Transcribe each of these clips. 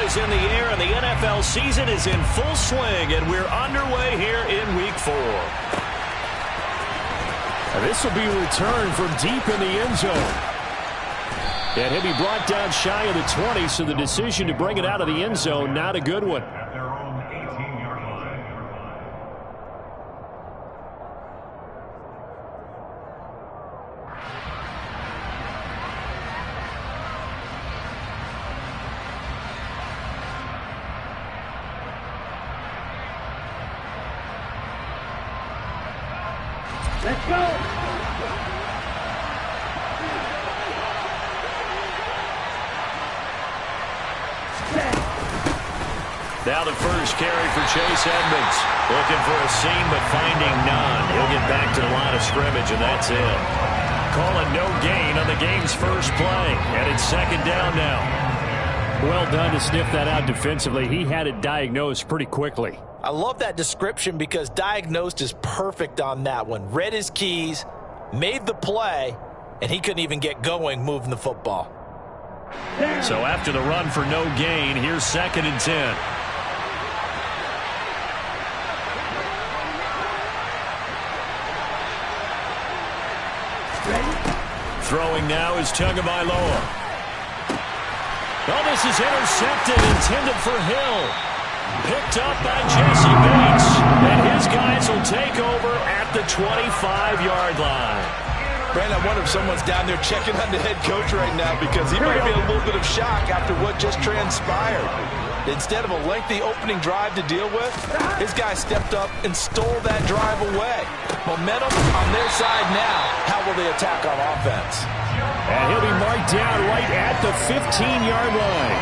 is in the air, and the NFL season is in full swing, and we're underway here in Week 4. This will be a return from deep in the end zone. And he'll be brought down shy of the 20, so the decision to bring it out of the end zone, not a good one. Let's go! Now the first carry for Chase Edmonds. Looking for a seam, but finding none. He'll get back to the line of scrimmage, and that's it. Calling no gain on the game's first play. And it's second down now. Well done to sniff that out defensively. He had it diagnosed pretty quickly. I love that description because diagnosed is perfect on that one. Read his keys, made the play, and he couldn't even get going moving the football. So after the run for no gain, here's second and 10. Throwing now is Tagovailoa. Oh, this is intercepted, intended for Hill. Picked up by Jesse Bates. And his guys will take over at the 25-yard line. Brandon, I wonder if someone's down there checking on the head coach right now because he might be in a little bit of shock after what just transpired. Instead of a lengthy opening drive to deal with, his guy stepped up and stole that drive away. Momentum on their side now. How will they attack on offense? And he'll be marked down right at the 15-yard line.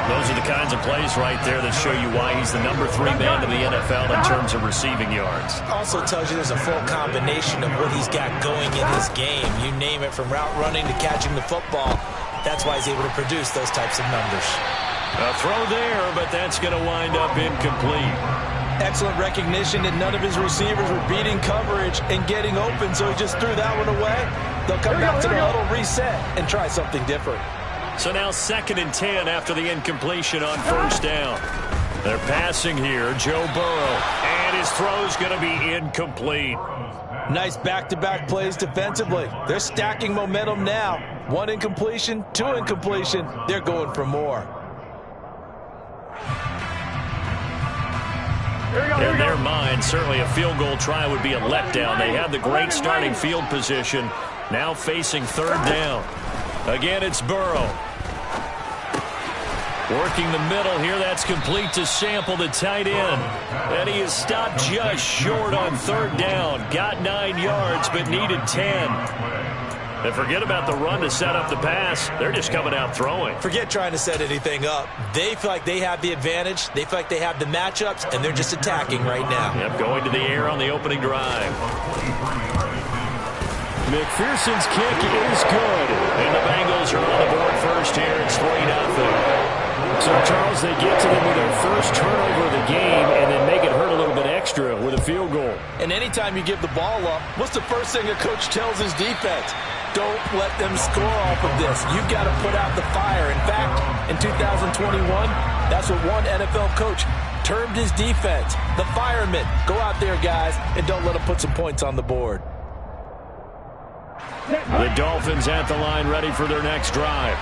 Those are the kinds of plays right there that show you why he's the number 3 man in the NFL in terms of receiving yards. Also tells you there's a full combination of what he's got going in his game. You name it, from route running to catching the football. That's why he's able to produce those types of numbers. A throw there, but that's going to wind up incomplete. Excellent recognition that none of his receivers were beating coverage and getting open, so he just threw that one away. They'll come back to the huddle, reset, and try something different. So now second and 10 after the incompletion on first down. They're passing here, Joe Burrow, and his throw's going to be incomplete. Nice back-to-back plays defensively. They're stacking momentum now. 1 incompletion, 2 incompletion. They're going for more. In their mind, certainly a field goal try would be a letdown. They have the great starting field position. Now facing third down. Again, it's Burrow. Working the middle here. That's complete to Sample, the tight end. And he is stopped just short on third down. Got 9 yards, but needed 10. And forget about the run to set up the pass. They're just coming out throwing. Forget trying to set anything up. They feel like they have the advantage. They feel like they have the matchups, and they're just attacking right now. Yep, going to the air on the opening drive. McPherson's kick is good. And the Bengals are on the board first here. It's 3-0. So, Charles, they get to them with their first turnover of the game and then make it hurt a little bit extra with a field goal. And anytime you give the ball up, what's the first thing a coach tells his defense? Don't let them score off of this. You've got to put out the fire. In fact, in 2021, that's what one NFL coach termed his defense. The firemen. Go out there, guys, and don't let them put some points on the board. The Dolphins at the line ready for their next drive.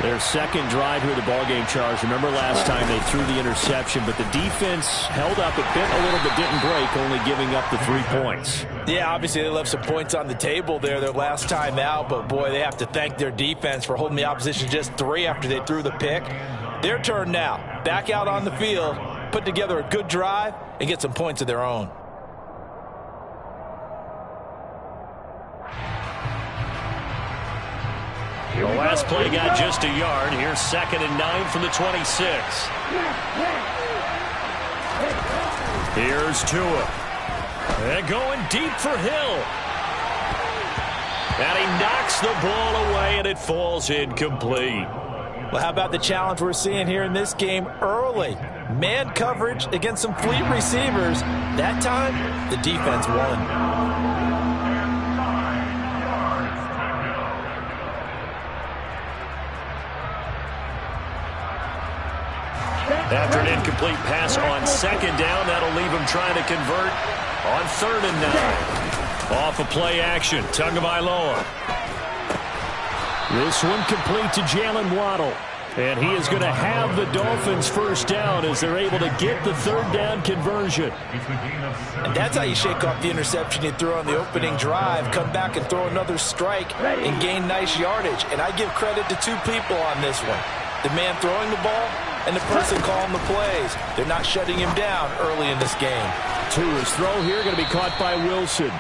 Their second drive here, the ballgame, Charles. Remember last time they threw the interception, but the defense held up. It bent a little but didn't break, only giving up the 3 points. Yeah, obviously they left some points on the table there their last time out, but boy, they have to thank their defense for holding the opposition just 3 after they threw the pick. Their turn now. Back out on the field, put together a good drive, and get some points of their own. The last play got just a yard. Here's 2nd and 9 from the 26. Here's Tua. And going deep for Hill. And he knocks the ball away, and it falls incomplete. Well, how about the challenge we're seeing here in this game early? Man coverage against some fleet receivers. That time, the defense won. After an incomplete pass on second down, that'll leave him trying to convert on 3rd and 9. Off of play action, Tagovailoa. This one complete to Jalen Waddle. And he is going to have the Dolphins first down as they're able to get the 3rd down conversion. And that's how you shake off the interception you threw on the opening drive, come back and throw another strike and gain nice yardage. And I give credit to 2 people on this one. The man throwing the ball and the person calling the plays. They're not shutting him down early in this game. Tua's throw here going to be caught by Wilson.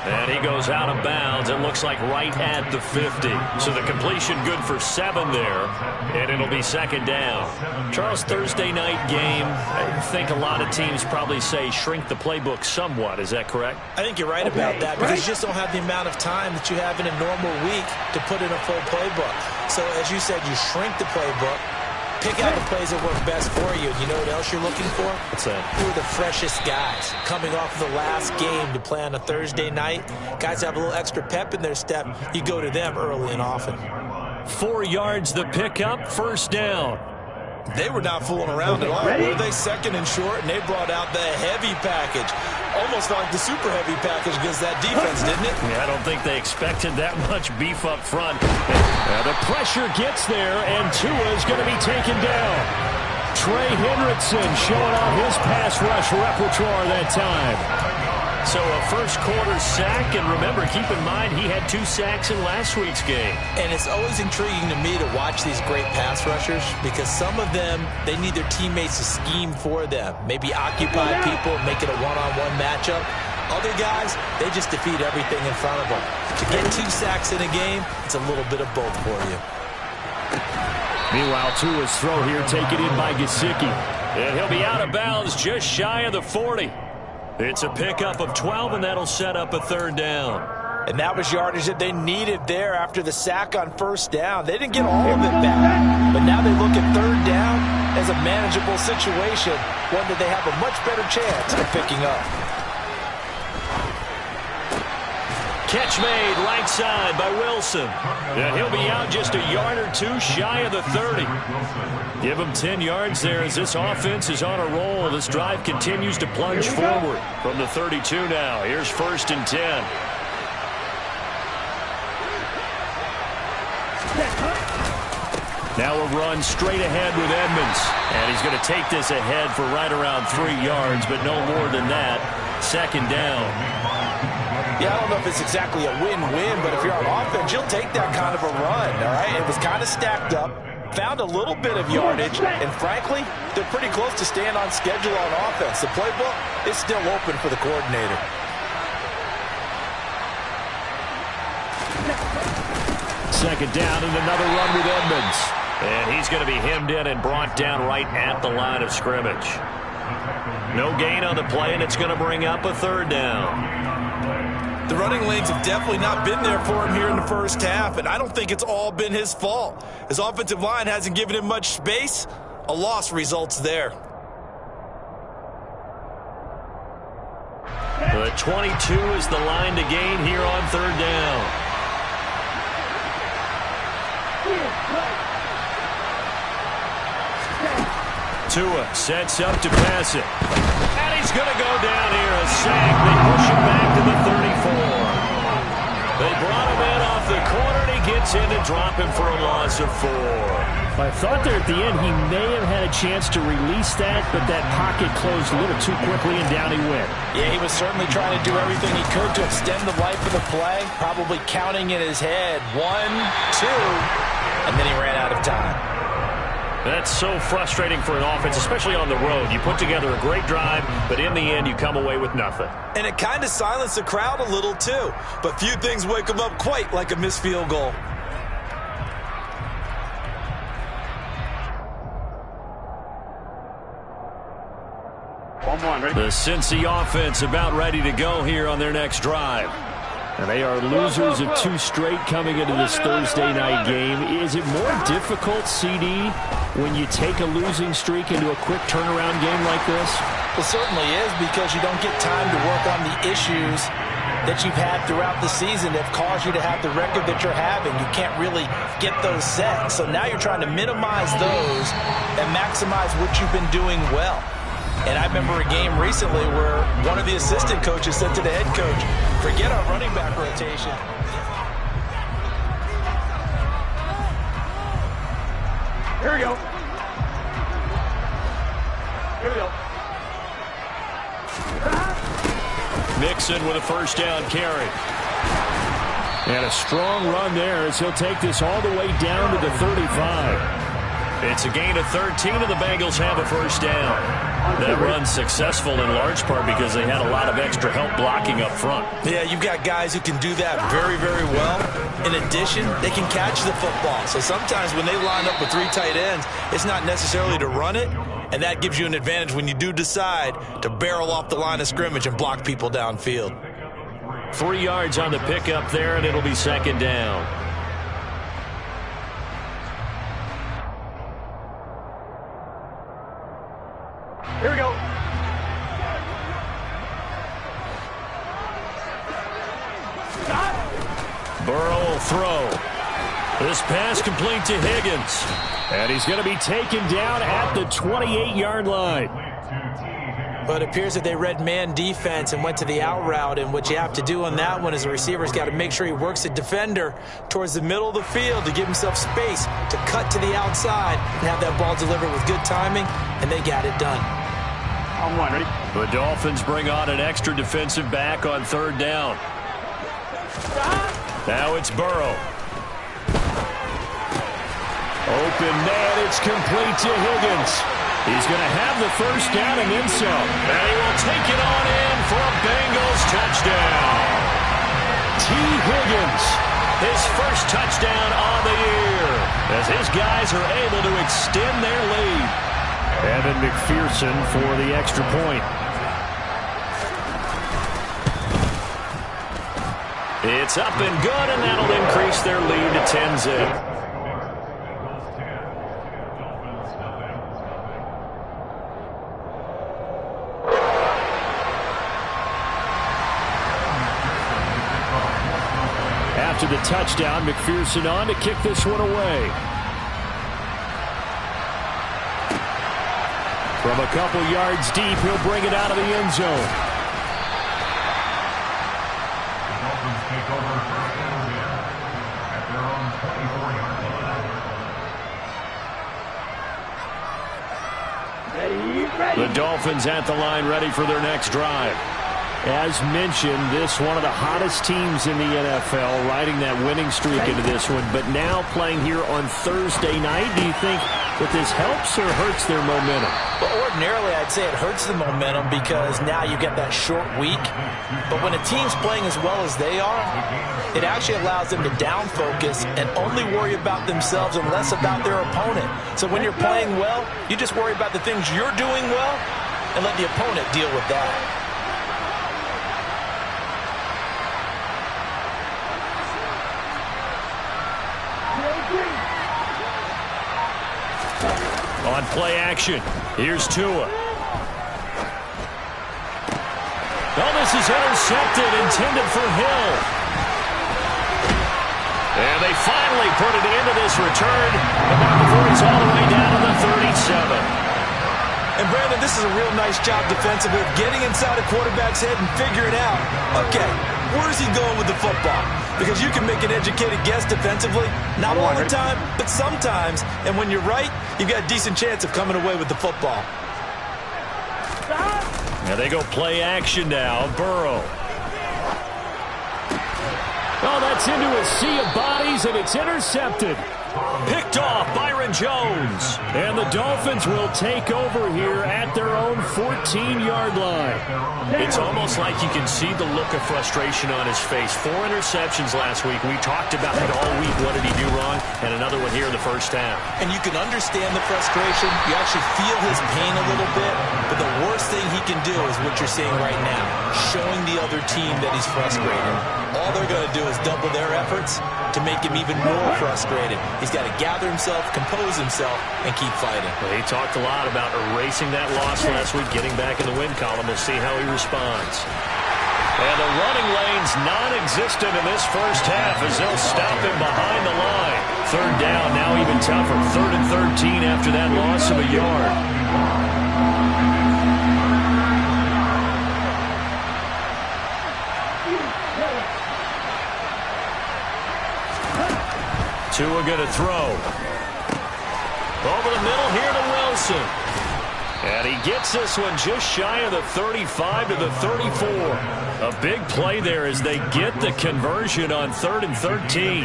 And he goes out of bounds. It looks like right at the 50. So the completion good for 7 there. And it'll be 2nd down. Charles, Thursday night game. I think a lot of teams probably say shrink the playbook somewhat. Is that correct? I think you're right about that because you just don't have the amount of time that you have in a normal week to put in a full playbook. So as you said, you shrink the playbook. Pick out the plays that work best for you. You know what else you're looking for? What's that? Who are the freshest guys coming off the last game to play on a Thursday night? Guys have a little extra pep in their step. You go to them early and often. 4 yards the pickup, 1st down. They were not fooling around at all, were they? 2nd and short, and they brought out the heavy package. Almost like the super heavy package against that defense, didn't it? Yeah, I don't think they expected that much beef up front. The pressure gets there, and Tua's going to be taken down. Trey Hendrickson showing off his pass rush repertoire that time. So a first quarter sack, and remember, keep in mind he had 2 sacks in last week's game. And it's always intriguing to me to watch these great pass rushers because some of them, they need their teammates to scheme for them. Maybe occupy people, make it a one-on-one matchup. Other guys, they just defeat everything in front of them. To get 2 sacks in a game, it's a little bit of both for you. Meanwhile, Tua's throw here taken in by Gesicki. And he'll be out of bounds just shy of the 40. It's a pickup of 12, and that'll set up a 3rd down. And that was yardage that they needed there after the sack on 1st down. They didn't get all of it back, but now they look at 3rd down as a manageable situation, one that they have a much better chance of picking up. Catch made right side by Wilson. And he'll be out just a yard or 2 shy of the 30. Give him 10 yards there as this offense is on a roll. This drive continues to plunge forward from the 32 now. Here's 1st and 10. Now a run straight ahead with Edmonds. And he's going to take this ahead for right around 3 yards, but no more than that. 2nd down. Yeah, I don't know if it's exactly a win-win, but if you're on offense, you'll take that kind of a run, all right? It was kind of stacked up, found a little bit of yardage, and frankly, they're pretty close to staying on schedule on offense. The playbook is still open for the coordinator. Second down and another run with Edmonds. And he's going to be hemmed in and brought down right at the line of scrimmage. No gain on the play, and it's going to bring up a 3rd down. The running lanes have definitely not been there for him here in the first half, and I don't think it's all been his fault. His offensive line hasn't given him much space. A loss results there. The 22 is the line to gain here on 3rd down. Tua sets up to pass it. And he's going to go down here. A sack. They push him back to the 34. They brought him in off the corner, and he gets in to drop him for a loss of 4. I thought there at the end he may have had a chance to release that, but that pocket closed a little too quickly, and down he went. Yeah, he was certainly trying to do everything he could to extend the life of the play, probably counting in his head 1, 2, and then he ran out of time. That's so frustrating for an offense, especially on the road. You put together a great drive, but in the end, you come away with nothing. And it kind of silenced the crowd a little, too. But few things wake them up quite like a missed field goal. The Cincy offense about ready to go here on their next drive. And they are losers of 2 straight coming into this Thursday night game. Is it more difficult, CD, when you take a losing streak into a quick turnaround game like this? Well, certainly is, because you don't get time to work on the issues that you've had throughout the season that have caused you to have the record that you're having. You can't really get those set. So now you're trying to minimize those and maximize what you've been doing well. And I remember a game recently where one of the assistant coaches said to the head coach, forget our running back rotation. Here we go. Here we go. Mixon with a first down carry. And a strong run there as he'll take this all the way down to the 35. It's a gain of 13, and the Bengals have a first down. That run's successful in large part because they had a lot of extra help blocking up front. Yeah, you've got guys who can do that very, very well. In addition, they can catch the football. So sometimes when they line up with 3 tight ends, it's not necessarily to run it, and that gives you an advantage when you do decide to barrel off the line of scrimmage and block people downfield. 3 yards on the pickup there, and it'll be second down. Here we go. Burrow will throw. This pass complete to Higgins. And he's going to be taken down at the 28-yard line. But it appears that they read man defense and went to the out route, and what you have to do on that one is the receiver's got to make sure he works the defender towards the middle of the field to give himself space to cut to the outside and have that ball delivered with good timing, and they got it done. On one, ready? The Dolphins bring on an extra defensive back on third down. Now it's Burrow. Open man, it's complete to Higgins. He's going to have the first down and then some. And he will take it on in for a Bengals touchdown. T. Higgins. His first touchdown on the year as his guys are able to extend their lead. Evan McPherson for the extra point. It's up and good, and that'll increase their lead to 10-zip. After the touchdown, McPherson on to kick this one away. From a couple yards deep, he'll bring it out of the end zone. The Dolphins take over first down at their own 24-yard line. Ready. The Dolphins at the line, ready for their next drive. As mentioned, this one of the hottest teams in the NFL, riding that winning streak into this one, but now playing here on Thursday night. Do you think that this helps or hurts their momentum? Well, ordinarily, I'd say it hurts the momentum because now you get that short week. But when a team's playing as well as they are, it actually allows them to down focus and only worry about themselves and less about their opponent. So when you're playing well, you just worry about the things you're doing well and let the opponent deal with that. On play action, here's Tua. Oh, this is intercepted, intended for Hill. And they finally put it into this return, about before he's all the way down to the 37. And Brandon, this is a real nice job defensively of getting inside a quarterback's head and figuring out, okay, where's he going with the football? Because you can make an educated guess defensively, not all the time, but sometimes. And when you're right, you've got a decent chance of coming away with the football. And they go play action now, Burrow. Oh, that's into a sea of bodies, and it's intercepted. Picked off Byron Jones. And the Dolphins will take over here at their own 14-yard line. It's almost like you can see the look of frustration on his face. 4 interceptions last week. We talked about it all week. What did he do wrong? And another one here in the first half. And you can understand the frustration. You actually feel his pain a little bit. But the worst thing he can do is what you're seeing right now, showing the other team that he's frustrated. All they're going to do is double their efforts to make him even more frustrated. He's got to gather himself, compose himself, and keep fighting. Well, he talked a lot about erasing that loss last week, getting back in the win column. We'll see how he responds. And the running lane's non-existent in this first half as they'll stop him behind the line. Third down, now even tougher. 3rd and 13 after that loss of a yard. Tua going to throw. Over the middle here to Wilson. And he gets this one just shy of the 35 to the 34. A big play there as they get the conversion on 3rd and 13.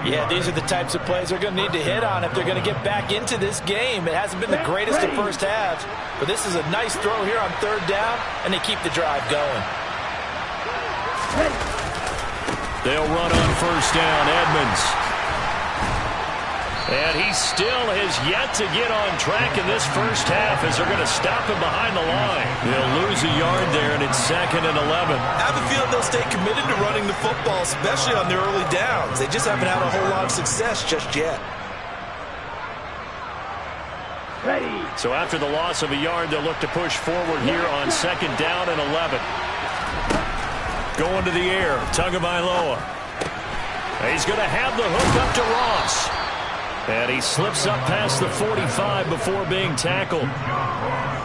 Yeah, these are the types of plays they're going to need to hit on if they're going to get back into this game. It hasn't been the greatest of first halves, but this is a nice throw here on 3rd down, and they keep the drive going. They'll run on 1st down, Edmonds. And he still has yet to get on track in this first half as they're going to stop him behind the line. They'll lose a yard there, and it's 2nd and 11. I have a feeling they'll stay committed to running the football, especially on their early downs. They just haven't had a whole lot of success just yet. So after the loss of a yard, they'll look to push forward here on 2nd down and 11. Going to the air, Tagovailoa. He's going to have the hook up to Ross. And he slips up past the 45 before being tackled.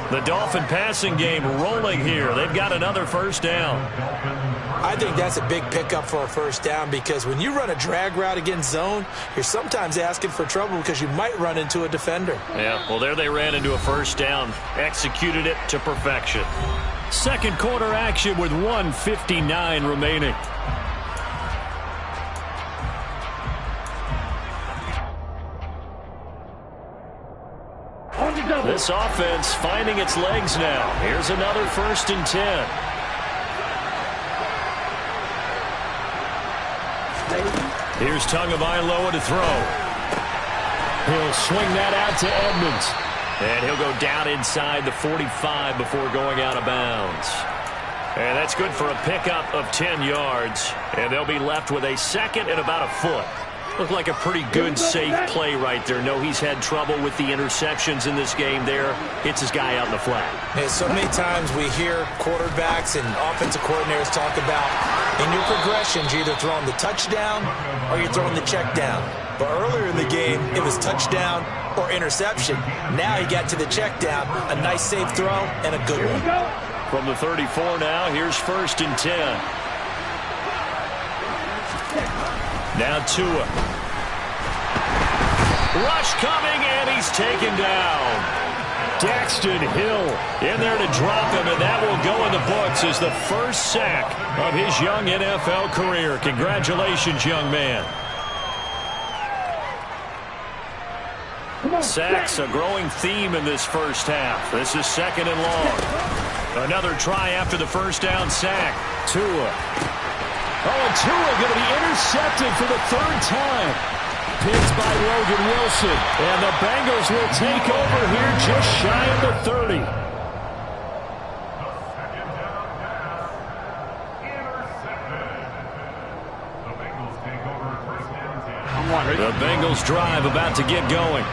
The Dolphin passing game rolling here. They've got another 1st down. I think that's a big pickup for a 1st down because when you run a drag route against zone, you're sometimes asking for trouble because you might run into a defender. Yeah, well, there they ran into a 1st down. Executed it to perfection. 2nd quarter action with 1:59 remaining. This offense finding its legs now. Here's another 1st and 10. Here's Tagovailoa to throw. He'll swing that out to Edmonds. And he'll go down inside the 45 before going out of bounds. And that's good for a pickup of 10 yards. And they'll be left with a 2nd and about a foot. Looked like a pretty good, safe play right there. No, he's had trouble with the interceptions in this game there. Hits his guy out in the flat. Hey, so many times we hear quarterbacks and offensive coordinators talk about in your progressions, you're either throwing the touchdown or you're throwing the check down. But earlier in the game, it was touchdown or interception. Now he got to the check down, a nice safe throw, and a good one. From the 34 now, here's 1st and 10. Now Tua. Rush coming, and he's taken down. Daxton Hill in there to drop him, and that will go in the books as the first sack of his young NFL career. Congratulations, young man. Sacks, a growing theme in this first half. This is 2nd and long. Another try after the 1st down sack. Tua. Oh, and Tua going to be intercepted for the 3rd time. Picked by Logan Wilson. And the Bengals will take over here just shy of the 30. The Bengals drive about to get going.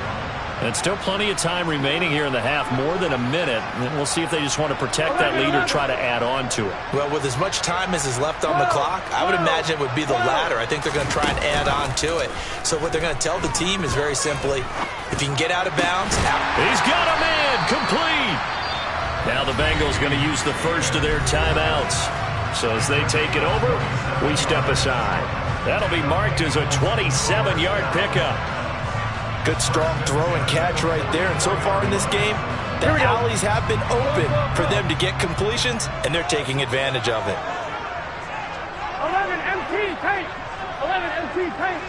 And still plenty of time remaining here in the half, more than a minute. And we'll see if they just want to protect that lead or try to add on to it. Well, with as much time as is left on the clock, I would imagine it would be the latter. I think they're going to try and add on to it. So what they're going to tell the team is very simply, if you can get out of bounds, out. He's got a man, complete. Now the Bengals going to use the first of their timeouts. So as they take it over, we step aside. That'll be marked as a 27-yard pickup. Good strong throw and catch right there. And so far in this game, the alleys have been open for them to get completions, and they're taking advantage of it. 11 MT tank. 11 MT tank.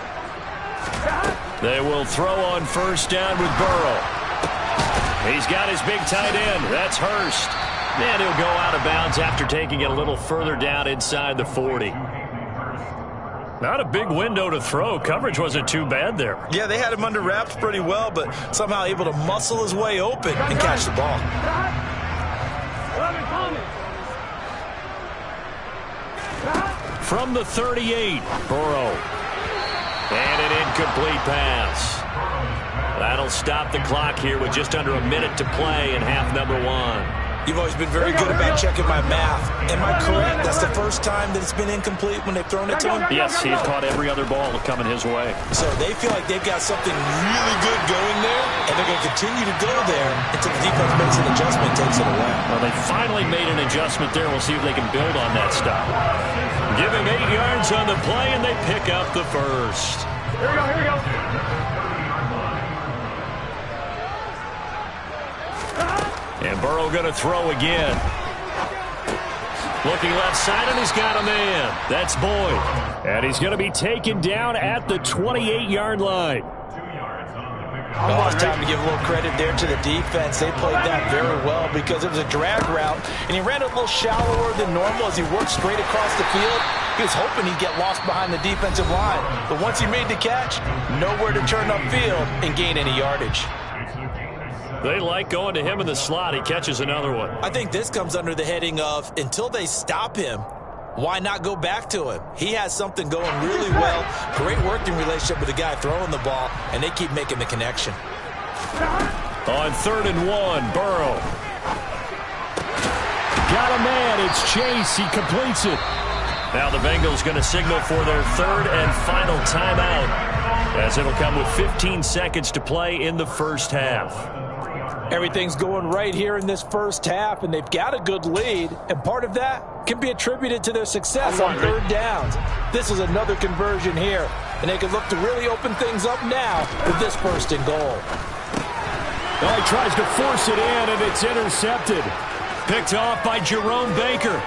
They will throw on 1st down with Burrow. He's got his big tight end. That's Hurst. And he'll go out of bounds after taking it a little further down inside the 40. Not a big window to throw. Coverage wasn't too bad there. Yeah, they had him under wraps pretty well, but somehow able to muscle his way open and catch the ball. From the 38, Burrow. And an incomplete pass. That'll stop the clock here with just under a minute to play in half number 1. You've always been very good about checking my math. Am I correct? That's the first time that it's been incomplete when they've thrown it to him? Yes, he's caught every other ball coming his way. So they feel like they've got something really good going there, and they're going to continue to go there until the defense makes an adjustment and takes it away. Well, they finally made an adjustment there. We'll see if they can build on that stop. Give him 8 yards on the play, and they pick up the first. Here we go, here we go. And Burrow going to throw again. Looking left side, and he's got a man. That's Boyd. And he's going to be taken down at the 28-yard line. Well, it's time to give a little credit there to the defense. They played that very well because it was a drag route, and he ran a little shallower than normal as he worked straight across the field. He was hoping he'd get lost behind the defensive line. But once he made the catch, nowhere to turn upfield and gain any yardage. They like going to him in the slot. He catches another one. I think this comes under the heading of until they stop him, why not go back to him? He has something going really well. Great working relationship with the guy throwing the ball, and they keep making the connection. On 3rd and 1, Burrow. Got a man. It's Chase. He completes it. Now the Bengals going to signal for their 3rd and final timeout, as it'll come with 15 seconds to play in the first half. Everything's going right here in this first half, and they've got a good lead, and part of that can be attributed to their success on 3rd downs. This is another conversion here, and they can look to really open things up now with this 1st and goal. Oh, he tries to force it in, and it's intercepted. Picked off by Jerome Baker.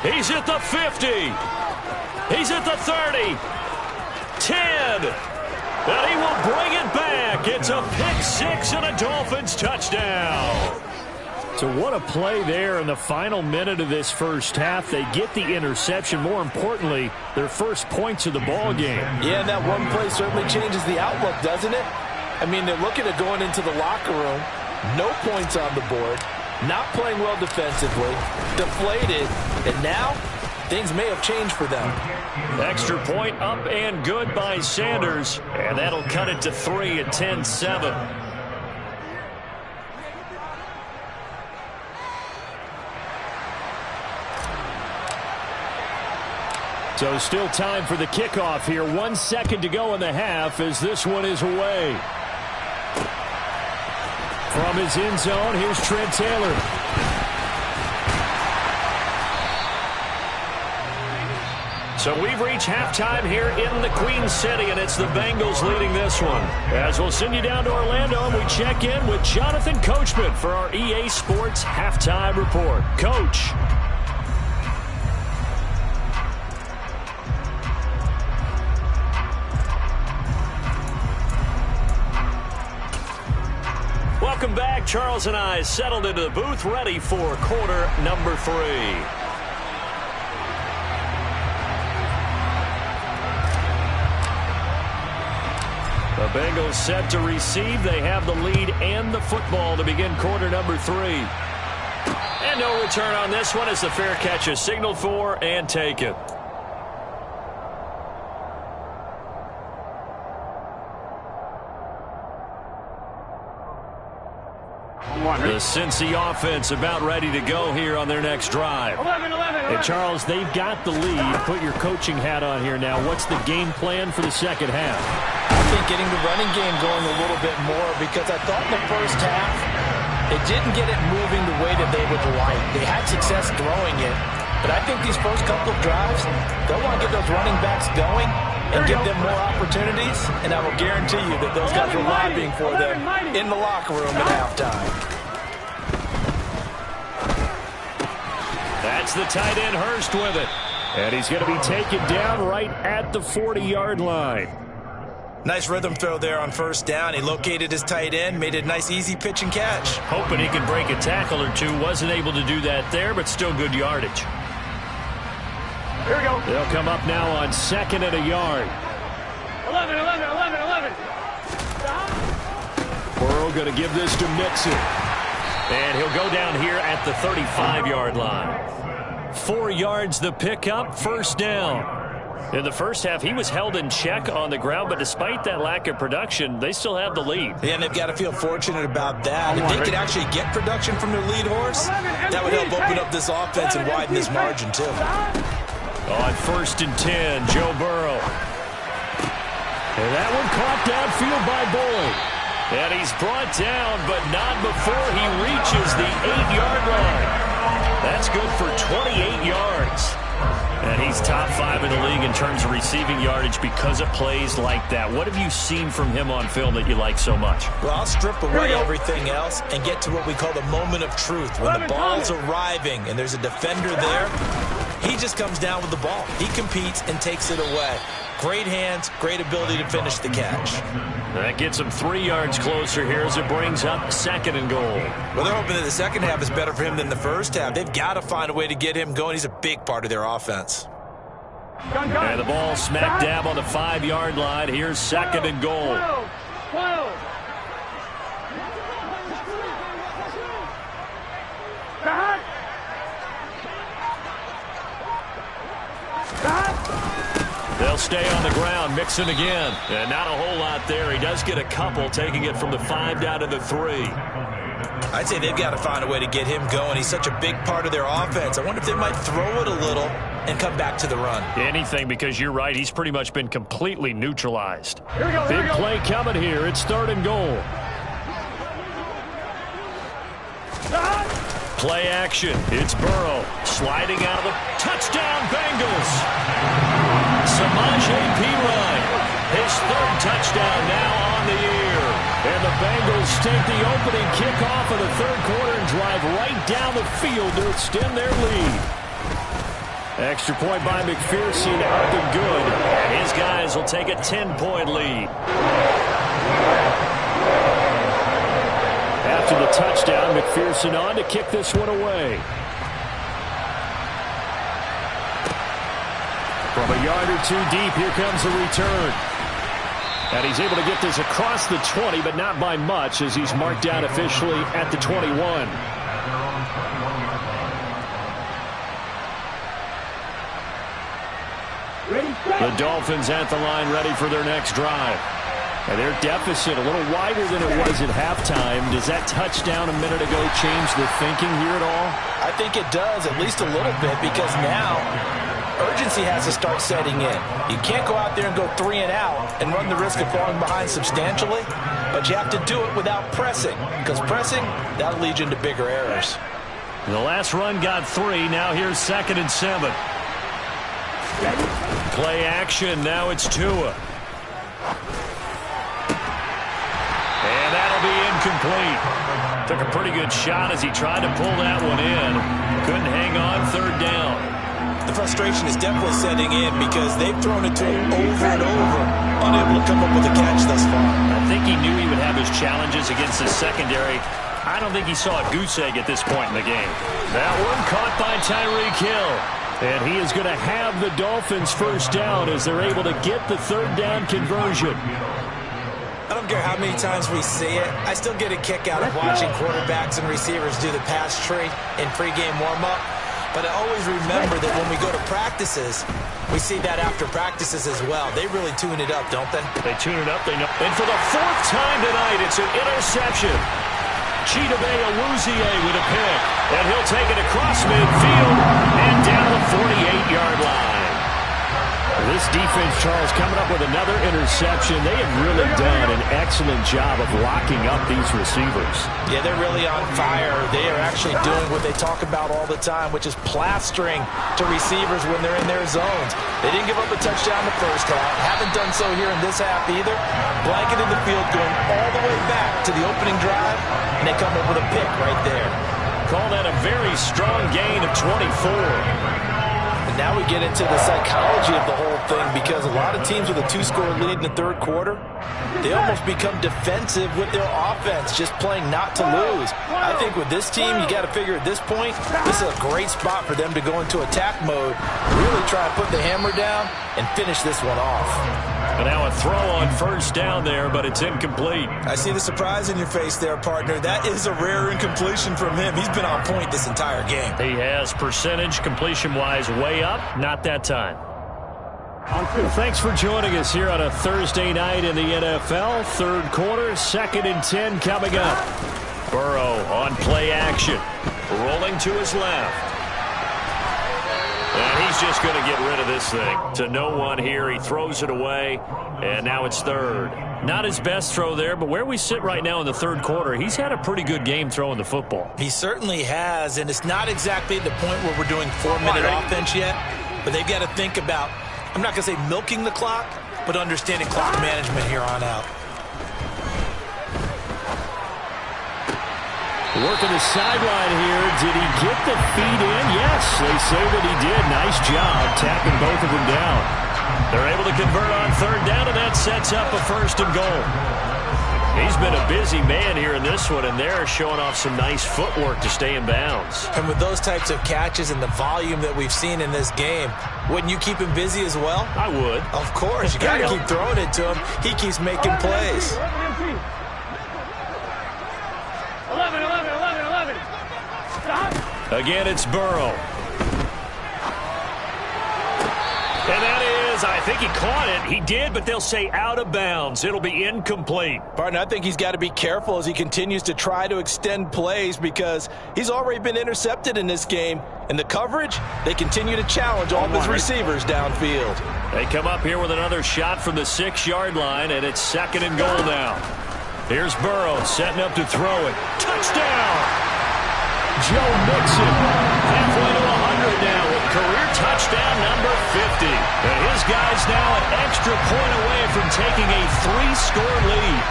He's at the 50. He's at the 30. 10. And he will bring it back. It's a pick-6 and a Dolphins touchdown. So what a play there in the final minute of this first half. They get the interception. More importantly, their first points of the ball game. Yeah, and that one play certainly changes the outlook, doesn't it? I mean, they're looking at going into the locker room. No points on the board. Not playing well defensively. Deflated. And now, things may have changed for them. Extra point up and good by Sanders. And that'll cut it to 3 at 10-7. So still time for the kickoff here. 1 second to go in the half as this one is away. From his end zone, here's Trent Taylor. So we've reached halftime here in the Queen City, and it's the Bengals leading this one. As we'll send you down to Orlando, and we check in with Jonathan Coachman for our EA Sports Halftime Report. Coach. Welcome back. Charles and I settled into the booth, ready for quarter number 3. The Bengals set to receive. They have the lead and the football to begin quarter number 3. And no return on this one as the fair catch is signaled for and taken. The Cincy offense about ready to go here on their next drive. 11. And Charles, they've got the lead. Put your coaching hat on here now. What's the game plan for the second half? I think getting the running game going a little bit more, because I thought in the first half they didn't get it moving the way that they would like. They had success throwing it, but I think these first couple of drives, they'll want to get those running backs going and give them more opportunities, and I will guarantee you that those guys are lobbying for them in the locker room at halftime. That's the tight end Hurst with it. And he's going to be taken down right at the 40-yard line. Nice rhythm throw there on 1st down. He located his tight end, made it a nice easy pitch and catch. Hoping he could break a tackle or two. Wasn't able to do that there, but still good yardage. Here we go. They'll come up now on 2nd and a yard. 11. Burrow going to give this to Mixon. And he'll go down here at the 35-yard line. 4 yards the pickup, 1st down. In the first half, he was held in check on the ground, but despite that lack of production, they still have the lead. Yeah, and they've got to feel fortunate about that. If they could actually get production from their lead horse, that would help open up this offense and widen this margin, too. On 1st and 10, Joe Burrow. And that one caught downfield by Boyd. And he's brought down, but not before he reaches the 8-yard line. That's good for 28 yards. And he's top 5 in the league in terms of receiving yardage because of plays like that. What have you seen from him on film that you like so much? Well, I'll strip away everything else and get to what we call the moment of truth. When the ball's arriving and there's a defender there, he just comes down with the ball. He competes and takes it away. Great hands, great ability to finish the catch. That gets him 3 yards closer here as it brings up 2nd and goal. Well, they're hoping that the second half is better for him than the first half. They've got to find a way to get him going. He's a big part of their offense. And the ball smack dab on the 5-yard line. Here's 2nd and goal. 12. They'll stay on the ground, Mixon again. And not a whole lot there. He does get a couple, taking it from the 5 down to the 3. I'd say they've got to find a way to get him going. He's such a big part of their offense. I wonder if they might throw it a little and come back to the run. Anything, because you're right. He's pretty much been completely neutralized. Here we go, Big play coming here. It's 3rd and goal. Play action. It's Burrow sliding out of the touchdown Bengals. Samaje Perine, his 3rd touchdown now on the year. And the Bengals take the opening kickoff of the 3rd quarter and drive right down the field to extend their lead. Extra point by McPherson, up and good. And his guys will take a 10-point lead. After the touchdown, McPherson on to kick this one away. From a yard or 2 deep, here comes the return. And he's able to get this across the 20, but not by much, as he's marked down officially at the 21. The Dolphins at the line, ready for their next drive. And their deficit a little wider than it was at halftime. Does that touchdown a minute ago change the thinking here at all? I think it does, at least a little bit, because now urgency has to start setting in. You can't go out there and go 3 and out and run the risk of falling behind substantially, but you have to do it without pressing, because pressing, that'll lead you into bigger errors. The last run got 3. Now here's 2nd and 7. Play action. Now it's Tua. And that'll be incomplete. Took a pretty good shot as he tried to pull that one in. Couldn't hang on 3rd down. The frustration is definitely setting in because they've thrown it to him over and over, unable to come up with a catch thus far. I think he knew he would have his challenges against the secondary. I don't think he saw a goose egg at this point in the game. That one caught by Tyreek Hill. And he is going to have the Dolphins 1st down as they're able to get the 3rd down conversion. I don't care how many times we see it. I still get a kick out of watching quarterbacks and receivers do the pass tree in pregame warm-up. But I always remember that when we go to practices, we see that after practices as well. They really tune it up, don't they? They tune it up. They know. And for the 4th time tonight, it's an interception. Chidobe Awuzie with a pick. And he'll take it across midfield and down the 48-yard line. This defense, Charles, coming up with another interception. They have really done an excellent job of locking up these receivers. Yeah, they're really on fire. They are actually doing what they talk about all the time, which is plastering to receivers when they're in their zones. They didn't give up a touchdown the first half. Haven't done so here in this half either. Blanketed the field, going all the way back to the opening drive, and they come up with a pick right there. Call that a very strong gain of 24. And now we get into the psychology of the whole thing, because a lot of teams with a 2-score lead in the 3rd quarter, they almost become defensive with their offense, just playing not to lose. I think with this team, you got to figure at this point, this is a great spot for them to go into attack mode, really try and put the hammer down and finish this one off. And now a throw on 1st down there, but it's incomplete. I see the surprise in your face there, partner. That is a rare incompletion from him. He's been on point this entire game. He has percentage completion-wise way up. Not that time. Thanks for joining us here on a Thursday night in the NFL. Third quarter, 2nd and 10 coming up. Burrow on play action. Rolling to his left. And he's just going to get rid of this thing. To no one here. He throws it away. And now it's third. Not his best throw there, but where we sit right now in the third quarter, he's had a pretty good game throwing the football. He certainly has, and it's not exactly the point where we're doing 4-minute offense yet, but they've got to think about, I'm not going to say milking the clock, but understanding clock management here on out. Working the sideline here. Did he get the feet in? Yes, they say that he did. Nice job tacking both of them down. They're able to convert on third down, and that sets up a 1st and goal. He's been a busy man here in this one, and they're showing off some nice footwork to stay in bounds. And with those types of catches and the volume that we've seen in this game, wouldn't you keep him busy as well? I would. Of course. You got to keep throwing it to him. He keeps making plays. 11. Stop. Again, it's Burrow. And that is, I think he caught it. He did, but they'll say out of bounds. It'll be incomplete. Partner, I think he's got to be careful as he continues to try to extend plays because he's already been intercepted in this game. And the coverage, they continue to challenge all of his receivers downfield. They come up here with another shot from the 6-yard line, and it's 2nd and goal now. Here's Burrow setting up to throw it. Touchdown! Joe Mixon halfway to 100 now with career touchdown number 50. And his guys now an extra point away from taking a 3-score lead.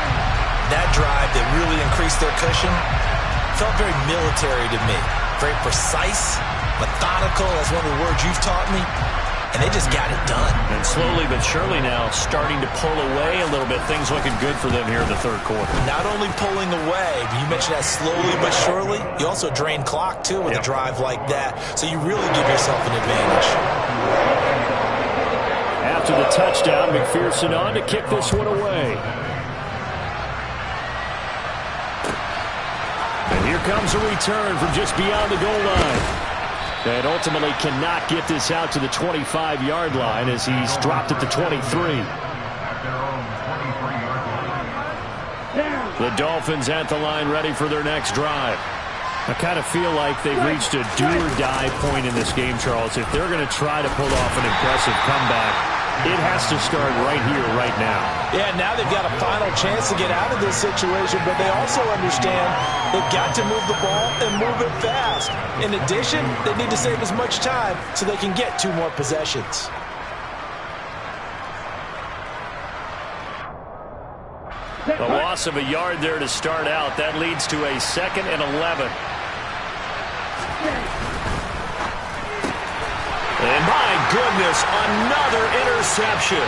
That drive that really increased their cushion felt very military to me. Very precise, methodical. That's one of the words you've taught me. And they just got it done. And slowly but surely now starting to pull away a little bit. Things looking good for them here in the third quarter. Not only pulling away, but you mentioned that slowly but surely. You also drain clock, too, with a drive like that. So you really give yourself an advantage. After the touchdown, McPherson on to kick this one away. And here comes a return from just beyond the goal line. And ultimately cannot get this out to the 25-yard line as he's dropped it to 23. The Dolphins at the line ready for their next drive. I kind of feel like they've reached a do-or-die point in this game, Charles. If they're going to try to pull off an impressive comeback, it has to start right here, right now. Yeah, now they've got a final chance to get out of this situation, but they also understand they've got to move the ball and move it fast. In addition, they need to save as much time so they can get 2 more possessions. The loss of a yard there to start out. That leads to a 2nd and 11. And my goodness, another interception.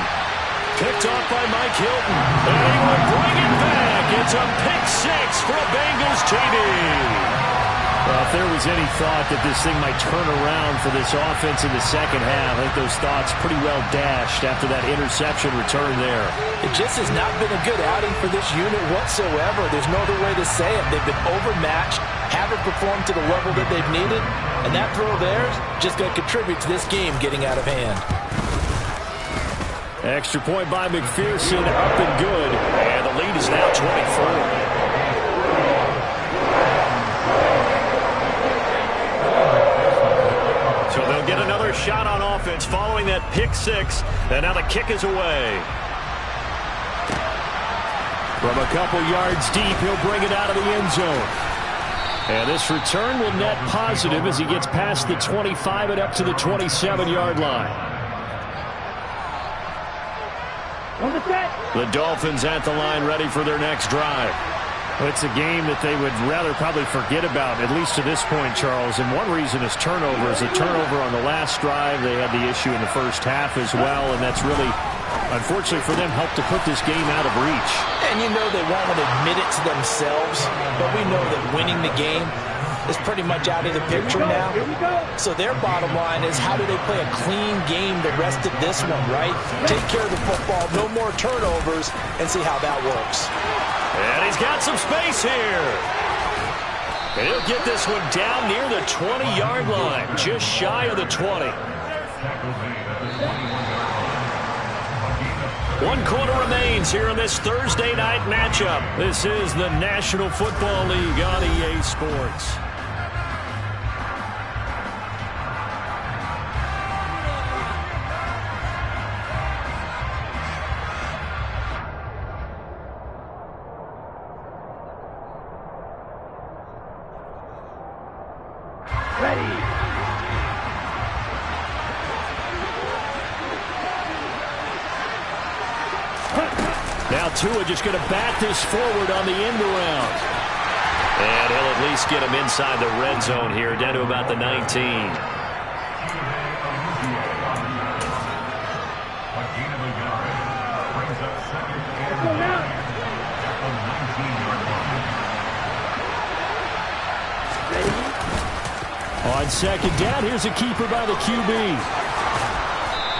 Picked off by Mike Hilton. And he will bring it back. It's a pick 6 for a Bengals TD. Well, if there was any thought that this thing might turn around for this offense in the second half, I think those thoughts pretty well dashed after that interception return there. It just has not been a good outing for this unit whatsoever. There's no other way to say it. They've been overmatched, haven't performed to the level that they've needed, and that throw there is just going to contribute to this game getting out of hand. Extra point by McPherson, up and good, and the lead is now 24. So they'll get another shot on offense following that pick 6, and now the kick is away. From a couple yards deep, he'll bring it out of the end zone. And this return will net positive as he gets past the 25 and up to the 27-yard line. The Dolphins at the line ready for their next drive. Well, it's a game that they would rather probably forget about, at least to this point, Charles. And one reason is turnovers. A turnover on the last drive. They had the issue in the first half as well, and that's really, unfortunately for them, helped to put this game out of reach. And you know they won't admit it to themselves, but we know that winning the game is pretty much out of the picture now. So their bottom line is, how do they play a clean game the rest of this one, right? Take care of the football, no more turnovers, and see how that works. And he's got some space here. And he'll get this one down near the 20-yard line, just shy of the 20. 1 quarter remains here in this Thursday night matchup. This is the National Football League on EA Sports. Now Tua just going to bat this forward on the end around. And he'll at least get him inside the red zone here, down to about the 19. On second down, here's a keeper by the QB.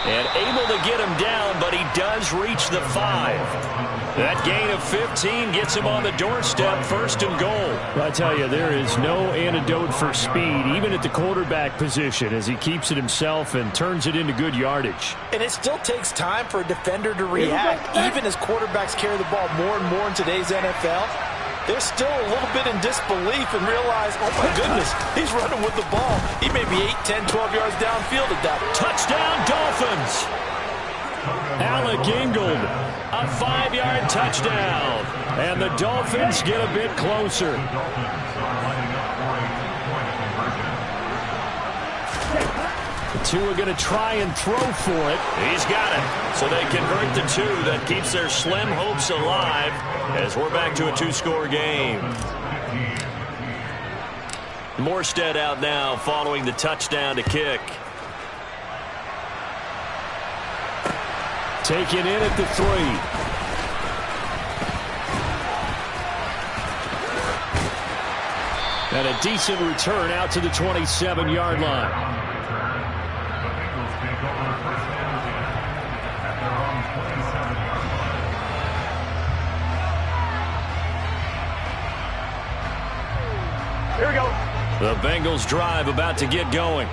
And able to get him down, but he does reach the 5. That gain of 15 gets him on the doorstep, 1st and goal. I tell you, there is no antidote for speed, even at the quarterback position, as he keeps it himself and turns it into good yardage. And it still takes time for a defender to react, even as quarterbacks carry the ball more and more in today's NFL. They're still a little bit in disbelief and realize, oh my goodness, he's running with the ball. He may be 8, 10, 12 yards downfield at that. Touchdown, Dolphins. Alec Ingold, a 5-yard touchdown. And the Dolphins get a bit closer. Tua going to try and throw for it. He's got it. So they convert the 2. That keeps their slim hopes alive as we're back to a 2-score game. Morstead out now following the touchdown to kick. Taken in at the 3. And a decent return out to the 27-yard line. Here we go. The Bengals drive about to get going.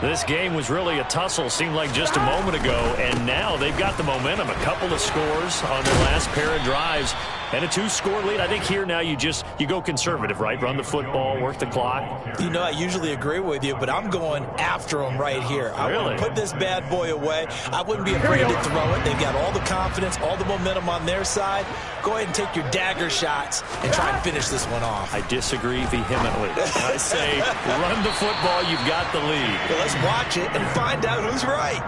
This game was really a tussle, seemed like just a moment ago, and now they've got the momentum. A couple of scores on their last pair of drives and a 2-score lead. I think here now you go conservative, right? Run the football, work the clock. You know, I usually agree with you, but I'm going after them right here. I want to put this bad boy away. I wouldn't be afraid to throw it. They've got all the confidence, all the momentum on their side. Go ahead and take your dagger shots and try and finish this one off. I disagree vehemently. I say run the football, you've got the lead. Well, let's watch it and find out who's right.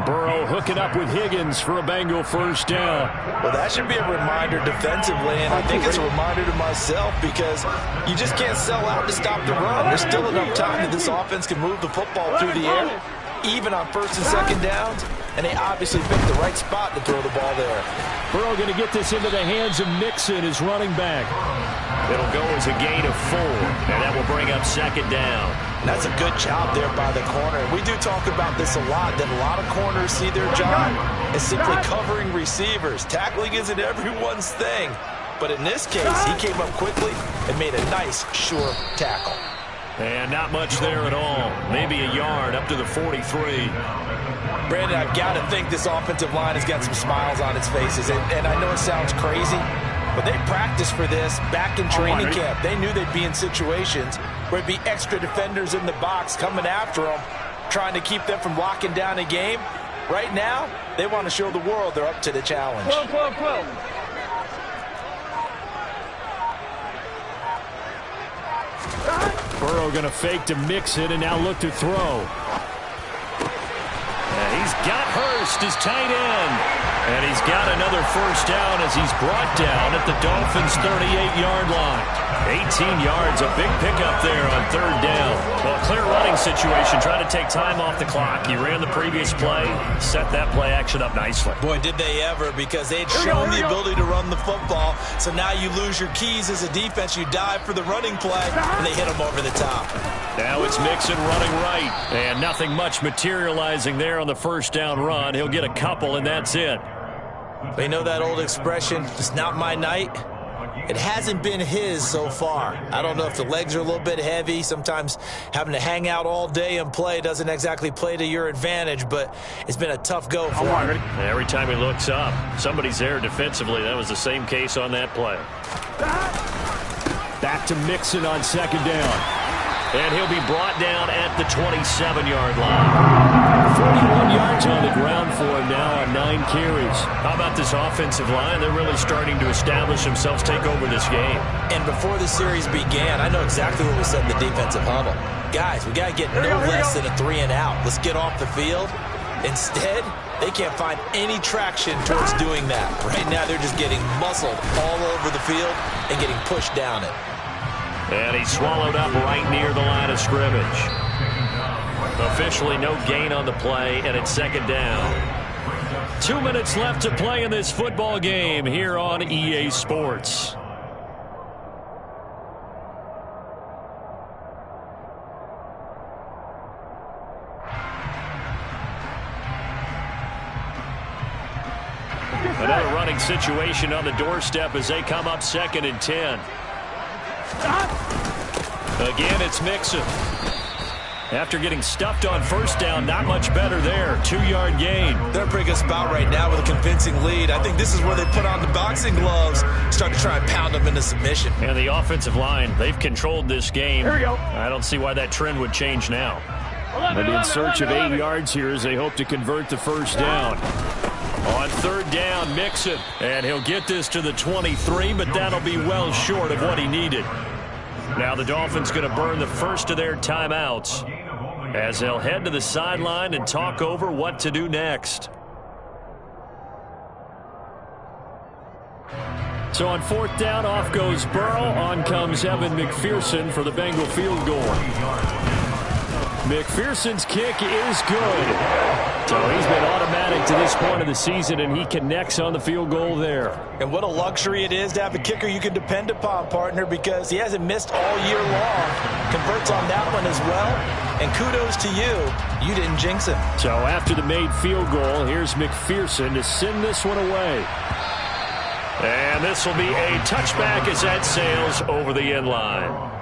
Burrow hooking up with Higgins for a Bengal 1st down. Well, that should be a reminder defensively, and I think it's a reminder to myself because you just can't sell out to stop the run. There's still enough time that this offense can move the football through the air, even on 1st and 2nd downs, and they obviously picked the right spot to throw the ball there. Burrow going to get this into the hands of Mixon, his running back. It'll go as a gain of 4, and that will bring up 2nd down. And that's a good job there by the corner. We do talk about this a lot, that a lot of corners see their job as simply covering receivers. Tackling isn't everyone's thing. But in this case, he came up quickly and made a nice, sure tackle. And not much there at all. Maybe a yard up to the 43. Brandon, I've got to think this offensive line has got some smiles on its faces. And I know it sounds crazy, but they practiced for this back in training camp. They knew they'd be in situations where it'd be extra defenders in the box coming after them, trying to keep them from locking down a game. Right now, they want to show the world they're up to the challenge. Burrow going to fake to Mixon and now look to throw. And he's got Hurst, his tight end. And he's got another 1st down as he's brought down at the Dolphins' 38-yard line. 18 yards, a big pickup there on 3rd down. Well, clear running situation, trying to take time off the clock. He ran the previous play, set that play action up nicely. Boy, did they ever, because they had shown the ability to run the football. So now you lose your keys as a defense. You dive for the running play, and they hit him over the top. Now it's Mixon running right, and nothing much materializing there on the 1st down run. He'll get a couple, and that's it. They know that old expression, it's not my night. It hasn't been his so far. I don't know if the legs are a little bit heavy. Sometimes having to hang out all day and play doesn't exactly play to your advantage, but it's been a tough go for him. Every time he looks up, somebody's there defensively. That was the same case on that play. Back to Mixon on second down. And he'll be brought down at the 27-yard line. 41 yards on the ground for him now on 9 carries. How about this offensive line? They're really starting to establish themselves, take over this game. And before the series began, I know exactly what we said in the defensive huddle. Guys, we got to get no less than a 3-and-out. Let's get off the field. Instead, they can't find any traction towards doing that. Right now, they're just getting muscled all over the field and getting pushed down it. And he's swallowed up right near the line of scrimmage. Officially no gain on the play, and it's second down. 2 minutes left to play in this football game here on EA Sports. Another running situation on the doorstep as they come up 2nd and 10. Again, it's Mixon. After getting stuffed on first down, not much better there. 2-yard gain. They're in a pretty good spot right now with a convincing lead. I think this is where they put on the boxing gloves, start to try and pound them into submission. And the offensive line, they've controlled this game. Here we go. I don't see why that trend would change now. They'll be in search of 8 yards here as they hope to convert the first down. On 3rd down, Mixon. And he'll get this to the 23, but that'll be well short of what he needed. Now the Dolphins going to burn the first of their timeouts as they'll head to the sideline and talk over what to do next. So on 4th down, off goes Burrow. On comes Evan McPherson for the Bengal field goal. McPherson's kick is good. So he's been automatic to this point of the season, and he connects on the field goal there. And what a luxury it is to have a kicker you can depend upon, partner, because he hasn't missed all year long. Converts on that one as well. And kudos to you. You didn't jinx him. So after the made field goal, here's McPherson to send this one away. And this will be a touchback as that sails over the end line.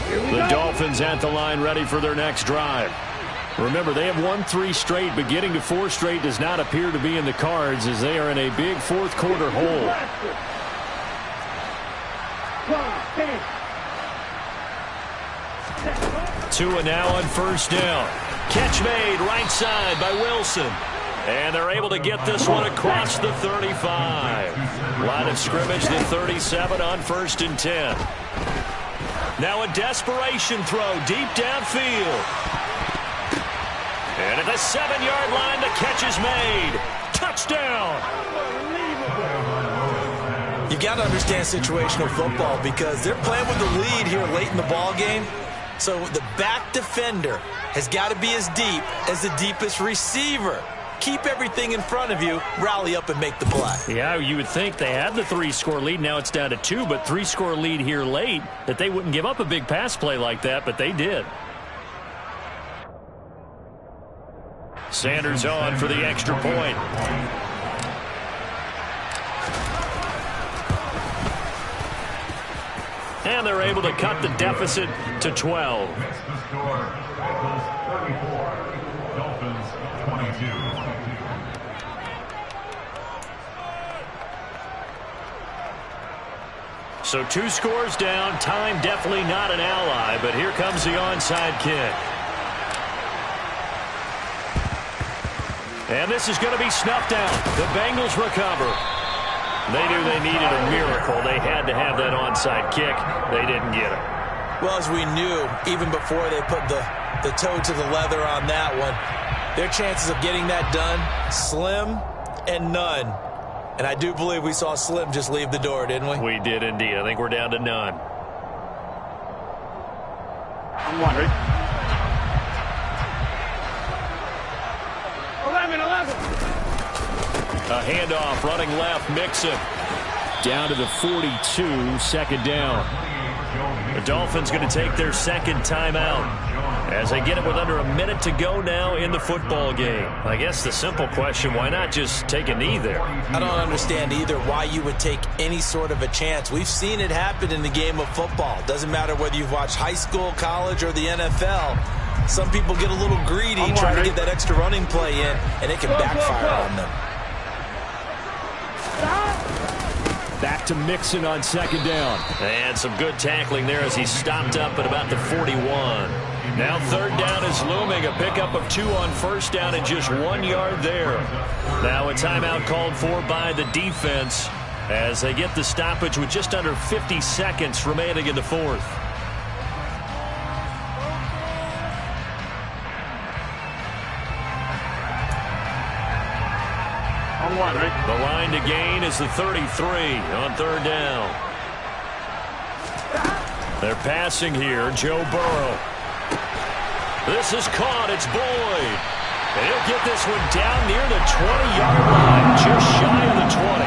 The Dolphins at the line ready for their next drive. Remember, they have won 3 straight, but getting to 4 straight does not appear to be in the cards as they are in a big 4th quarter hole. Tua now on 1st down. Catch made right side by Wilson. And they're able to get this one across the 35. Line of scrimmage, the 37 on 1st and 10. Now a desperation throw deep downfield. And at the 7-yard line, the catch is made. Touchdown. You got to understand situational football because they're playing with the lead here late in the ball game. So the back defender has got to be as deep as the deepest receiver. Keep everything in front of you, rally up and make the play. Yeah, you would think they had the 3-score lead. Now it's down to 2, but 3-score lead here late, that they wouldn't give up a big pass play like that, but they did. Sanders on for the extra point. And they're able to cut the deficit to 12. That's the score. Eagles 34, Dolphins 22. So 2 scores down. Time definitely not an ally, but here comes the onside kick. And this is going to be snuffed out. The Bengals recover. They knew they needed a miracle. They had to have that onside kick. They didn't get it. Well, as we knew, even before they put the toe to the leather on that one, their chances of getting that done, slim and none. And I do believe we saw Slim just leave the door, didn't we? We did indeed. I think we're down to none. I'm wondering. 11. A handoff running left, Mixon. Down to the 42, 2nd down. The Dolphins going to take their 2nd timeout. As they get it with under a minute to go now in the football game. I guess the simple question, why not just take a knee there? I don't understand either why you would take any sort of a chance. We've seen it happen in the game of football. Doesn't matter whether you've watched high school, college, or the NFL. Some people get a little greedy, trying to get that extra running play in, and it can backfire on them. Back to Mixon on second down. And some good tackling there as he stopped up at about the 41. Now third down is looming. A pickup of 2 on first down and just 1 yard there. Now a timeout called for by the defense as they get the stoppage with just under 50 seconds remaining in the fourth. The line to gain is the 33 on third down. They're passing here. Joe Burrow. This is caught. It's Boyd. And he'll get this one down near the 20-yard line, just shy of the 20.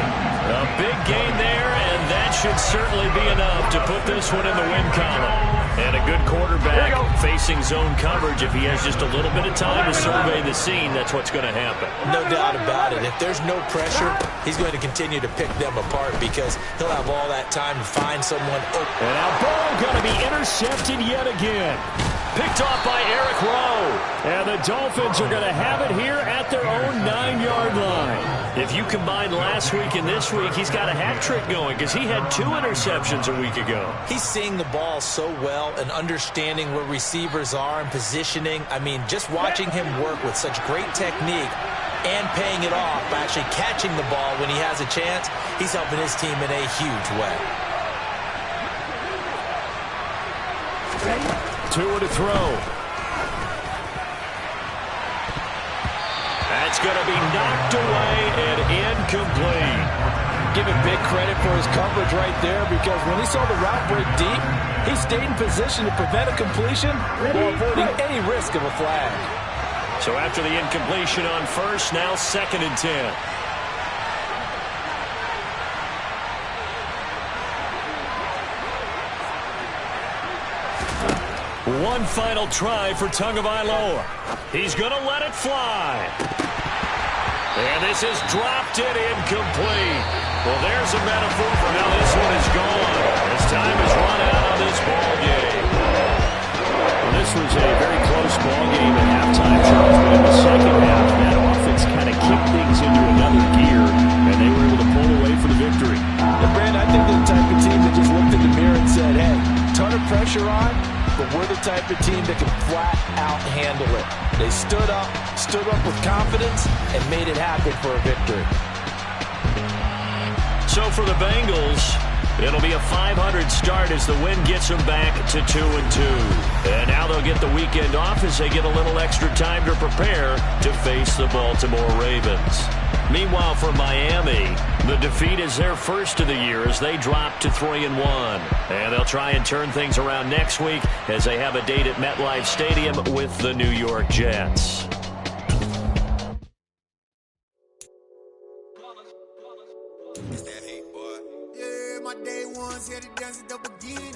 A big gain there, and that should certainly be enough to put this one in the win column. And a good quarterback facing zone coverage. If he has just a little bit of time to survey the scene, that's what's going to happen. No doubt about it. If there's no pressure, he's going to continue to pick them apart because he'll have all that time to find someone open. And now Burrow going to be intercepted yet again. Picked off by Eric Rowe. And the Dolphins are going to have it here at their own 9-yard line. If you combine last week and this week, he's got a hat trick going because he had 2 interceptions a week ago. He's seeing the ball so well and understanding where receivers are and positioning. I mean, just watching him work with such great technique and paying it off by actually catching the ball when he has a chance, he's helping his team in a huge way. Tua to throw. That's going to be knocked away and incomplete. Give him big credit for his coverage right there because when he saw the route break deep, he stayed in position to prevent a completion while avoiding any risk of a flag. So after the incompletion on first, now 2nd and 10. One final try for Tagovailoa. He's going to let it fly. And this is dropped it incomplete. Well, there's a metaphor for how this one is gone. As time has run out on this ball game. Well, this was a very close ball game at halftime, Charles, but in the second half, that offense kind of kicked things into another gear, and they were able to pull away for the victory. And Brand, I think they're the type of team that just looked in the mirror and said, hey, ton of pressure on, but we're the type of team that can flat out handle it. They stood up with confidence, and made it happen for a victory. So for the Bengals, it'll be a 500 start as the win gets them back to 2-2. And now they'll get the weekend off as they get a little extra time to prepare to face the Baltimore Ravens. Meanwhile, for Miami, the defeat is their first of the year as they drop to 3-1. And they'll try and turn things around next week as they have a date at MetLife Stadium with the New York Jets. Yeah, my day ones here to dance at the beginning.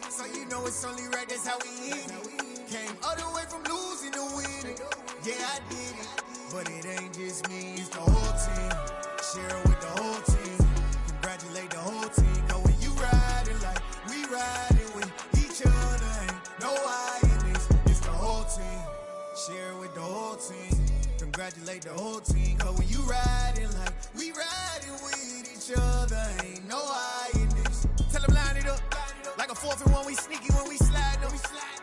So you know it's only right, that's how we end it. Came all the way from losing to winning. Yeah, I did it. But it ain't just me, it's the whole team. Share it with the whole team. Congratulate the whole team. Cause when you riding like we riding with each other, ain't no I in this. It's the whole team. Share it with the whole team. Congratulate the whole team. Cause when you riding like we riding with each other, ain't no I in this. Tell them line it up. Like a 4th and 1, we sneaky when we slide them.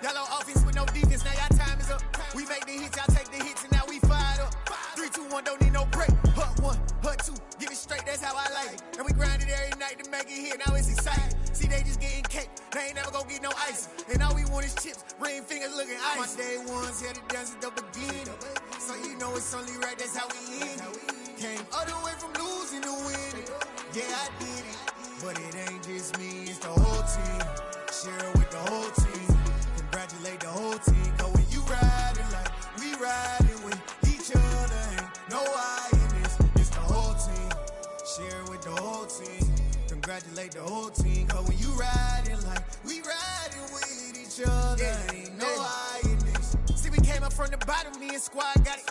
Y'all on offense with no defense, now y'all time is up. We make the hits, y'all take the hits, and now we fired up. 3, 2, 1, don't need no break. Hut 1, hut 2, give it straight, that's how I like it. And we grind it every night to make it hit, now it's exciting. See, they just getting cake, they ain't never gonna get no ice. And all we want is chips, ring fingers looking ice. My day ones here to dance at the beginning. So you know it's only right, that's how we end it. Came all the way from losing to winning. Yeah, I did it. But it ain't just me, it's the whole team. Share it with the whole team. Congratulate the whole team. Cause when you riding like we riding with each other, ain't no I in this. It's the whole team. Share it with the whole team. Congratulate the whole team. Cause when you riding like we riding with each other, ain't no I in this. from the bottom, me and squad got it.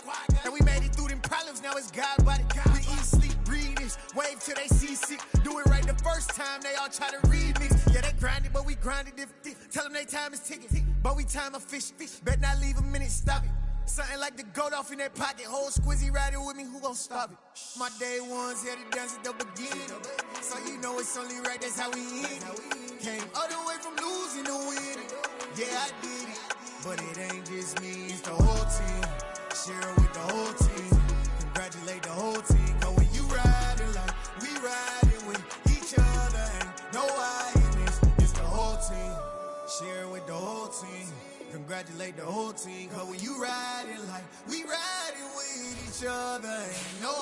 And we made it through them problems, now it's God body. We eat, sleep, breathe this, wave till they see sick. Do it right the first time, they all try to remix. Yeah, they grinded, but we grinded different. Tell them they time is ticking, but we time efficient. Bet not leave a minute, stop it. Something like the goat off in that pocket. Whole squizzy riding with me, who gon' stop it? My day ones here to dance at the beginning. So you know it's only right, that's how we end it. Came all the way from losing to winning. Yeah, I did it. But it ain't just me, it's the whole team. Share it with the whole team. Congratulate the whole team. Cause when you riding like we riding with each other, ain't no hiding, it's the whole team. Share it with the whole team. Congratulate the whole team. Cause when you riding like we riding with each other, ain't no